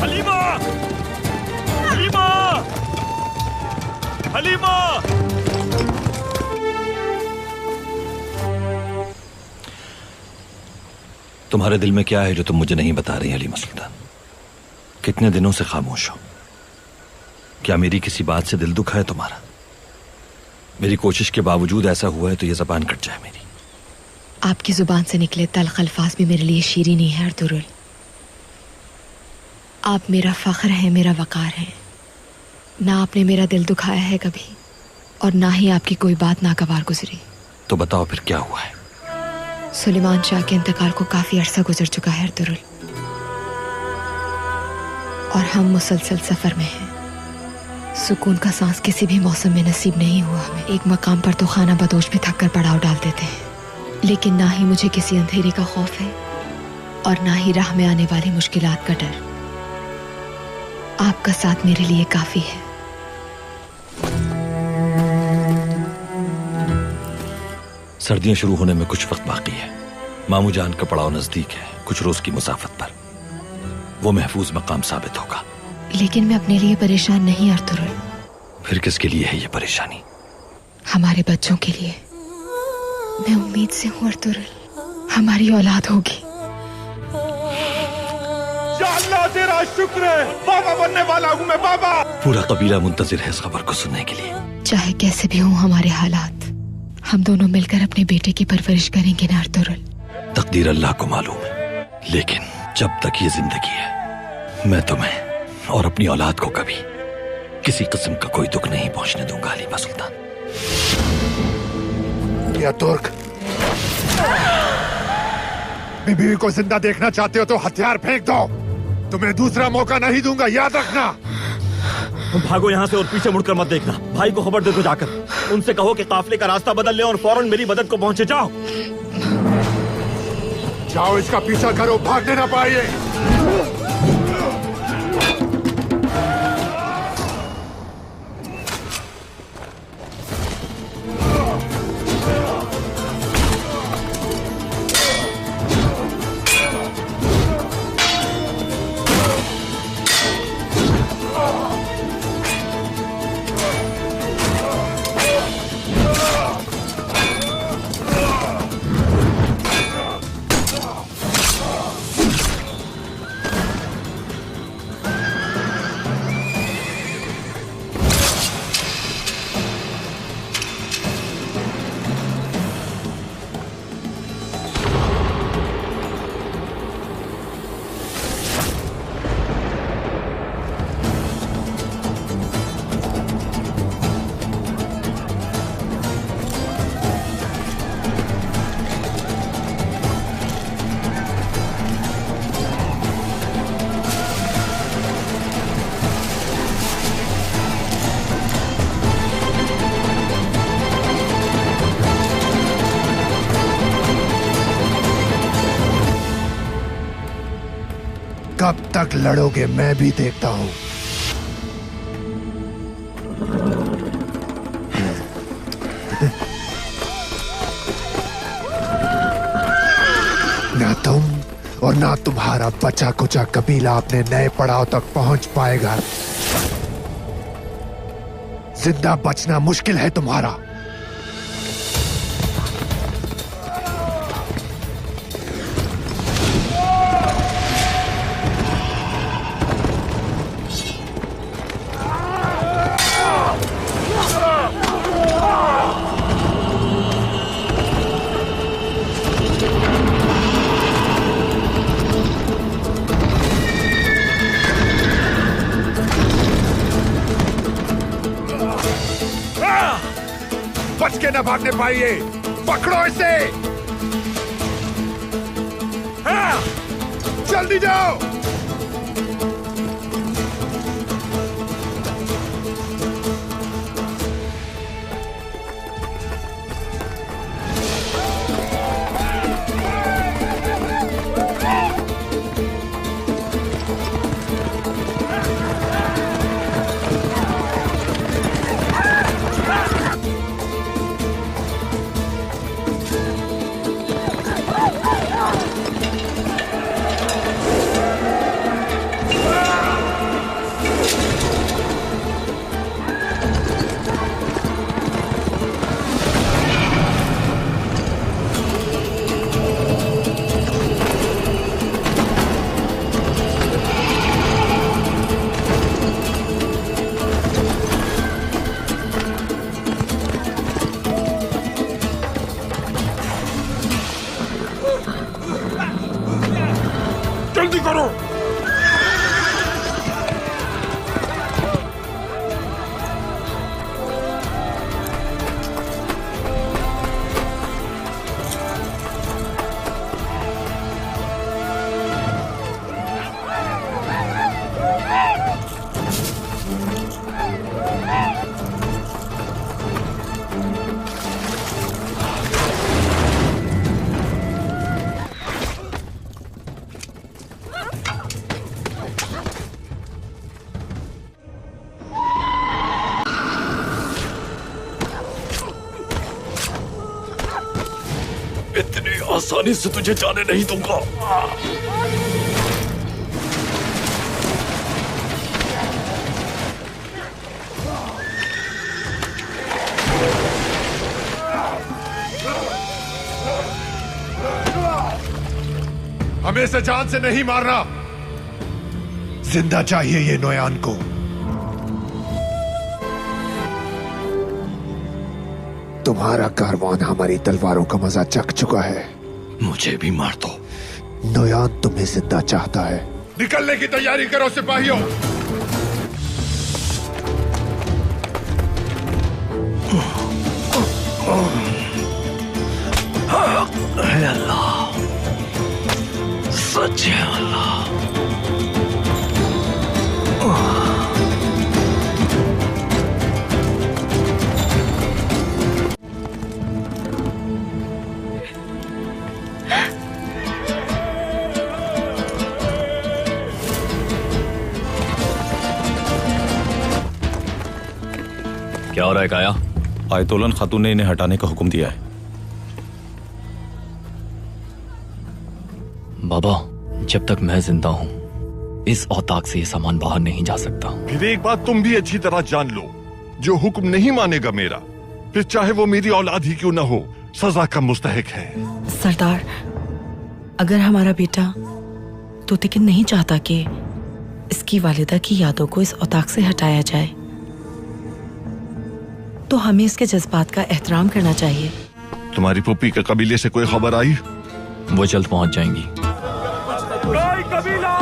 हलीमा! हलीमा! हलीमा! तुम्हारे दिल में क्या है जो तुम मुझे नहीं बता रही हलीमा सुल्तान? कितने दिनों से खामोश हो? क्या मेरी किसी बात से दिल दुखा है तुम्हारा? मेरी कोशिश के बावजूद ऐसा हुआ है तो ये जबान कट जाए मेरी। आपकी जुबान से निकले तल्ख अल्फाज भी मेरे लिए शीरी नहीं है अर्तुगरुल। आप मेरा फख्र है, मेरा वकार है। ना आपने मेरा दिल दुखाया है कभी, और ना ही आपकी कोई बात नागवार गुजरी। तो बताओ फिर क्या हुआ है? सुलेमान शाह के इंतकाल को काफी अरसा गुजर चुका है अर्तुगरुल, और हम मुसलसल सफर में हैं। सुकून का सांस किसी भी मौसम में नसीब नहीं हुआ हमें। एक मकाम पर तो खाना बदोश भी थक कर पड़ाव डाल देते हैं, लेकिन ना ही मुझे किसी अंधेरे का खौफ है और ना ही राह में आने वाली मुश्किलात का डर। आपका साथ मेरे लिए काफी है। सर्दियां शुरू होने में कुछ वक्त बाकी है। मामू जान का पड़ाव नजदीक है, कुछ रोज की मुसाफत पर। वो महफूज मकाम साबित होगा। लेकिन मैं अपने लिए परेशान नहीं अर्तुगरुल। फिर किसके लिए है ये परेशानी? हमारे बच्चों के लिए। मैं उम्मीद से हूँ अर्तुगरुल, हमारी औलाद होगी। या अल्लाह तेरा शुक्र है, बाबा बनने वाला हूँ मैं, बाबा। पूरा कबीला मुंतजिर है इस खबर को सुनने के लिए। चाहे कैसे भी हों हमारे हालात, हम दोनों मिलकर अपने बेटे की परवरिश करेंगे ना अर्तुगरुल। तकदीर अल्लाह को मालूम है, लेकिन जब तक ये जिंदगी है मैं तुम्हें और अपनी औलाद को कभी किसी किस्म का कोई दुख नहीं पहुंचने दूंगा हलीमा सुल्तान। या तुर्क, बीवी को जिंदा देखना चाहते हो तो हथियार फेंक दो। तुम्हें दूसरा मौका नहीं दूंगा, याद रखना। भागो यहाँ से और पीछे मुड़कर मत देखना। भाई को खबर दे दो जाकर, उनसे कहो कि काफिले का रास्ता बदल ले और फौरन मेरी मदद को पहुंचे। जाओ जाओ, इसका पीछा करो, भागने ना पाइए। कब तक लड़ोगे मैं भी देखता हूं। ना तुम और ना तुम्हारा बचा कुचा कबीला अपने नए पड़ाव तक पहुंच पाएगा। जिंदा बचना मुश्किल है तुम्हारा। बच के न भागने पाइए, पकड़ो इसे। हाँ, जल्दी जाओ। करो। इतनी आसानी से तुझे जाने नहीं दूंगा। हमें इसे जान से नहीं मारना, जिंदा चाहिए ये नोयान को। तुम्हारा कारवान हमारी तलवारों का मजा चख चुका है। मुझे भी मार दो। नोयान तुम्हें जिंदा चाहता है। निकलने की तैयारी करो सिपाहियों। अल्लाह, सच है अल्लाह। क्या हो रहा है काया? आयतोलन खातून ने इन्हें हटाने का हुक्म दिया है। बाबा, जब तक मैं जिंदा हूं इस औताक से ये सामान बाहर नहीं जा सकता। फिर एक बात तुम भी अच्छी तरह जान लो, जो हुक्म नहीं मानेगा मेरा, फिर चाहे वो मेरी औलाद ही क्यों न हो, सजा का मुस्तहिक है। सरदार, अगर हमारा बेटा तोतिकिन नहीं चाहता कि इसकी वालिदा की यादों को इस औताक से हटाया जाए, तो हमें इसके जज्बात का एहतराम करना चाहिए। तुम्हारी पुप्पी के कबीले से कोई खबर आई? वो जल्द पहुंच जाएंगी। कबीला